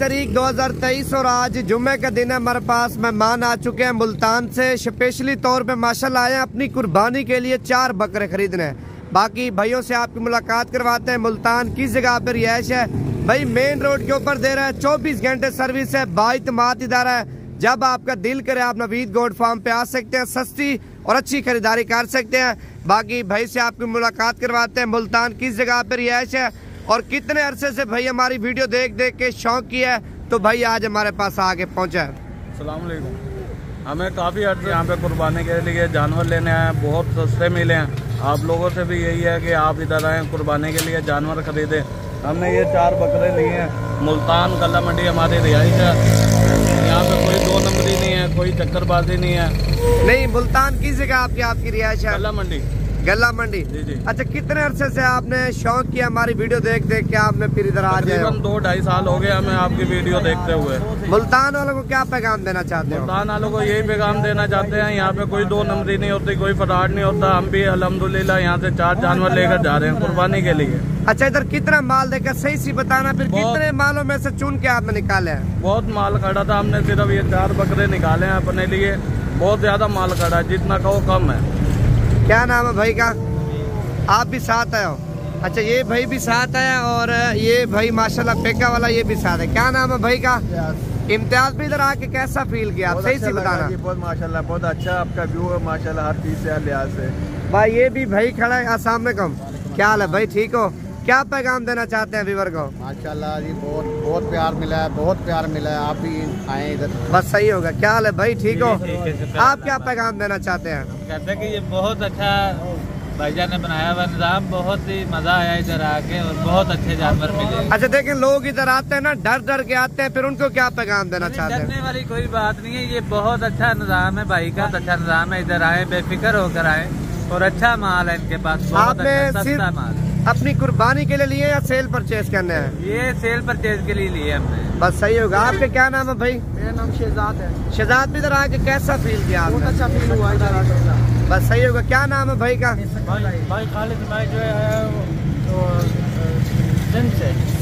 तारीख 2023 और आज जुम्मे का दिन है। हमारे पास मेहमान आ चुके हैं मुल्तान से, स्पेशली तौर पे माशाल्लाह आए हैं अपनी कुर्बानी के लिए 4 बकरे खरीदने। बाकी भाइयों से आपकी मुलाकात करवाते हैं। मुल्तान किस जगह पर रिहाइश है भाई? मेन रोड के ऊपर दे रहा है, 24 घंटे सर्विस है, बाइतमाद इदारा है। जब आपका दिल करे आप नवीद गोट फार्म पे आ सकते हैं, सस्ती और अच्छी खरीदारी कर सकते हैं। बाकी भाई से आपकी मुलाकात करवाते हैं। मुल्तान किस जगह पर रिहाइश है और कितने अरसे से भाई हमारी वीडियो देख देख के शौक किया है, तो भाई आज हमारे पास आके पहुंचा है। अस्सलाम वालेकुम। हमें काफ़ी अर्से यहाँ पे कुर्बानी के लिए जानवर लेने आए हैं, बहुत सस्ते मिले हैं। आप लोगों से भी यही है कि आप इधर आएँ, कुर्बानी के लिए जानवर खरीदें। हमने ये 4 बकरे लिए हैं। मुल्तान गला मंडी हमारी रिहाइश है। यहाँ पे कोई 2 नंबरी नहीं है, कोई चक्करबाजी नहीं है। नहीं, मुल्तान किस जगह आपकी रिहाइश है? गला मंडी। गला मंडी जी जी। अच्छा, कितने अरसे से आपने शौक किया हमारी वीडियो देख देख के आपने फिर इधर आ जाए? 2-2.5 साल हो गए हमें आपकी वीडियो देखते हुए। मुल्तान वालों को क्या पैगाम देना चाहते हैं? मुल्तान वालों को यही पैगाम देना चाहते हैं, यहाँ पे कोई 2 नंबरी नहीं होती, कोई फ्रॉड नहीं होता। हम भी अल्हम्दुलिल्लाह यहाँ से 4 जानवर लेकर जा रहे हैं कुर्बानी के लिए। अच्छा, इधर कितना माल देखा सही सी बताना, फिर कितने मालों में से चुन के आपने निकाले हैं? बहुत माल खड़ा था, हमने सिर्फ ये 4 बकरे निकाले हैं अपने लिए। बहुत ज्यादा माल खड़ा है, जितना कहो कम है। क्या नाम है भाई का? आप भी साथ आए हो? अच्छा, ये भाई भी साथ है और ये भाई माशाल्लाह पेका वाला ये भी साथ है। क्या नाम है भाई का? इम्तियाज भी इधर आके कैसा फील किया? आप सही से बताना। बहुत माशाल्लाह, बहुत अच्छा आपका व्यू है माशाल्लाह, हर चीज से लिहाज से। भाई ये भी भाई खड़ा है। अस्सलाम वालेकुम, क्या हाल है भाई? ठीक हो? क्या पैगाम देना चाहते हैं व्यूअर को? माशाल्लाह जी, बहुत प्यार मिला है, बहुत प्यार मिला है। आप भी आए इधर, बस सही होगा। क्या हाल है भाई? ठीक हो? आप क्या पैगाम देना चाहते हैं? कहते हैं कि ये बहुत अच्छा भाईजान ने बनाया हुआ निज़ाम, बहुत ही मजा आया इधर आके और बहुत अच्छे जानवर मिले। अच्छा, देखें लोग इधर आते हैं ना, डर डर के आते हैं, फिर उनको क्या पैगाम देना चाहते हैं? डरने वाली कोई बात नहीं है, ये बहुत अच्छा निज़ाम है भाई का, अच्छा निज़ाम है। इधर आए, बेफिक्र होकर आए और अच्छा माल है इनके पास, बहुत अच्छा सस्ता माल। अपनी कुर्बानी के लिए लिए या सेल परचेज करने हैं? ये सेल परचेज के लिए लिए हमने। बस सही होगा। आपके क्या नाम है भाई? मेरा नाम शहजाद है। शहजाद भी इधर आके कैसा फील किया आपने? बहुत अच्छा फील हुआ इधर आके। बस सही होगा। क्या नाम है भाई का? भाई खालिद भाई जो है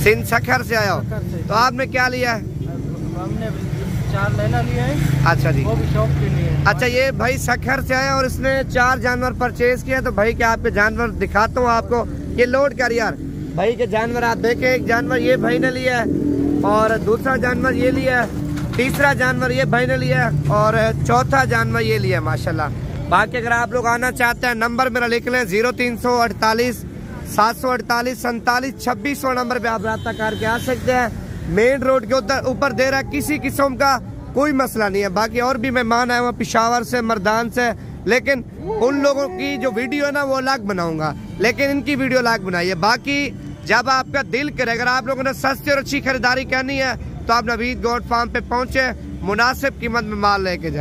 सिंध सखर से आया हो, तो आपने क्या लिया है? हमने 4 लेना लिया है। अच्छा जी, वो भी शौक के लिए। अच्छा, ये भाई सखर से आया और इसने 4 जानवर परचेज किया। तो भाई क्या आपके जानवर दिखाता हूँ आपको, ये लोड कर यार। भाई के जानवर आप देखें, एक जानवर ये भाई ने लिया है और दूसरा जानवर ये लिया है, तीसरा जानवर ये भाई ने लिया है और चौथा जानवर ये लिया है माशाल्लाह। बाकी अगर आप लोग आना चाहते हैं, नंबर मेरा लिख लें 0348 748 47 2600 नंबर पे आप रब्ता करके आ सकते हैं। मेन रोड के ऊपर दे रहा है, किसी किस्म का कोई मसला नहीं है। बाकी और भी मेहमान आए हुए पेशावर से, मर्दान से, लेकिन उन लोगों की जो वीडियो है ना वो अलग बनाऊंगा, लेकिन इनकी वीडियो अलग बनाइए। बाकी जब आपका दिल करे, अगर आप लोगों ने सस्ती और अच्छी खरीदारी करनी है तो आप नवीद गोट फार्म पे पहुंचे, मुनासिब कीमत में माल लेके जाए।